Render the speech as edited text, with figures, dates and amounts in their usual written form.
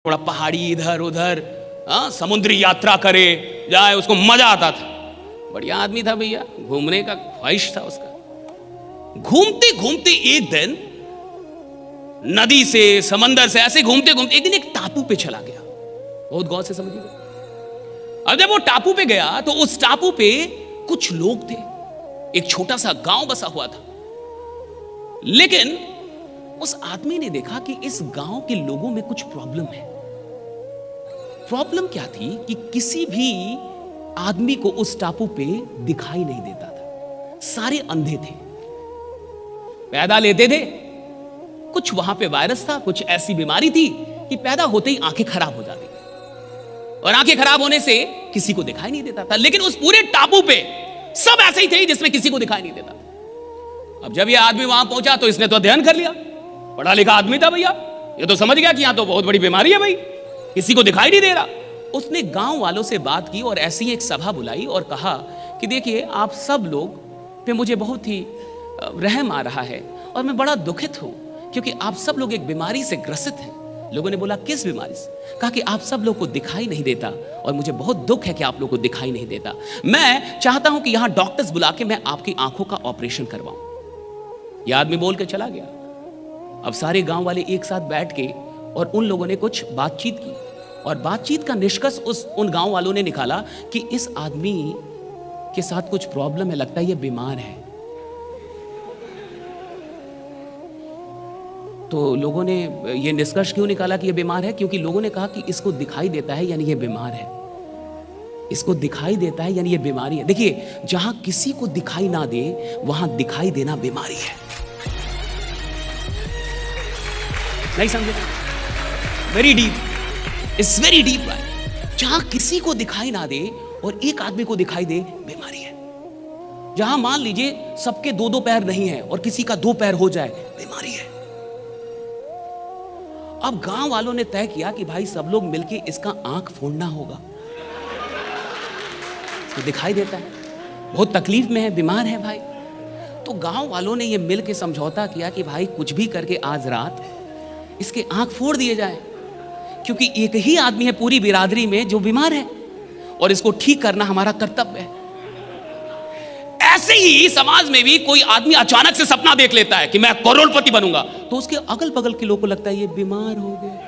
थोड़ा पहाड़ी इधर उधर, समुद्री यात्रा करे जाए, उसको मजा आता था। बढ़िया आदमी था भैया, घूमने का ख्वाहिश था उसका। घूमते घूमते एक दिन नदी से समंदर से ऐसे घूमते घूमते एक दिन एक टापू पे चला गया। बहुत गौर से समझिएगा। अब जब वो टापू पे गया तो उस टापू पे कुछ लोग थे, एक छोटा सा गांव बसा हुआ था। लेकिन उस आदमी ने देखा कि इस गांव के लोगों में कुछ प्रॉब्लम है। प्रॉब्लम क्या थी कि किसी भी आदमी को उस टापू पे दिखाई नहीं देता था, सारे अंधे थे, पैदा लेते थे। कुछ वहां पे वायरस था, कुछ ऐसी बीमारी थी कि पैदा होते ही आंखें खराब हो जाती थी, और आंखें खराब होने से किसी को दिखाई नहीं देता था। लेकिन उस पूरे टापू पे सब ऐसे ही थे जिसमें किसी को दिखाई नहीं देता था। अब जब ये आदमी वहां पहुंचा तो इसने तो अध्ययन कर लिया, पढ़ा लिखा आदमी था भैया, ये तो समझ गया कि यहां तो बहुत बड़ी बीमारी है भाई, किसी को दिखाई नहीं दे रहा। उसने गांव वालों से बात की और ऐसी ही एक सभा बुलाई और कहा कि देखिए, आप सब लोग पे मुझे बहुत ही रहम आ रहा है और मैं बड़ा दुखित हूं क्योंकि आप सब लोग एक बीमारी से ग्रसित हैं। लोगों ने बोला, किस बीमारी से? कहा कि आप सब लोग को दिखाई नहीं देता और मुझे बहुत दुख है कि आप लोग को दिखाई नहीं देता। मैं चाहता हूं कि यहां डॉक्टर्स बुला के मैं आपकी आंखों का ऑपरेशन करवाऊं। यह आदमी बोल के चला गया। अब सारे गांव वाले एक साथ बैठ के और उन लोगों ने कुछ बातचीत की, और बातचीत का निष्कर्ष उन गांव वालों ने निकाला कि इस आदमी के साथ कुछ प्रॉब्लम है, लगता है ये बीमार है। तो लोगों ने ये निष्कर्ष क्यों निकाला कि ये बीमार है? क्योंकि लोगों ने कहा कि इसको दिखाई देता है यानी ये बीमार है, इसको दिखाई देता है यानी ये बीमारी है। देखिए, जहां किसी को दिखाई ना दे वहां दिखाई देना बीमारी है। नहीं समझे? Very deep, it's very deep right. जहां किसी को दिखाई ना दे और एक आदमी को दिखाई दे, बीमारी है। जहां मान लीजिए सबके दो दो पैर नहीं है और किसी का दो पैर हो जाए, बीमारी है। अब गांव वालों ने तय किया कि भाई सब लोग मिलके इसका आंख फोड़ना होगा। इसको दिखाई देता है, बहुत तकलीफ में है, बीमार है भाई। तो गांव वालों ने यह मिलके समझौता किया कि भाई कुछ भी करके आज रात इसके आंख फोड़ दिए जाए, क्योंकि एक ही आदमी है पूरी बिरादरी में जो बीमार है और इसको ठीक करना हमारा कर्तव्य है। ऐसे ही समाज में भी कोई आदमी अचानक से सपना देख लेता है कि मैं करोड़पति बनूंगा, तो उसके अगल बगल के लोगों को लगता है ये बीमार हो गए,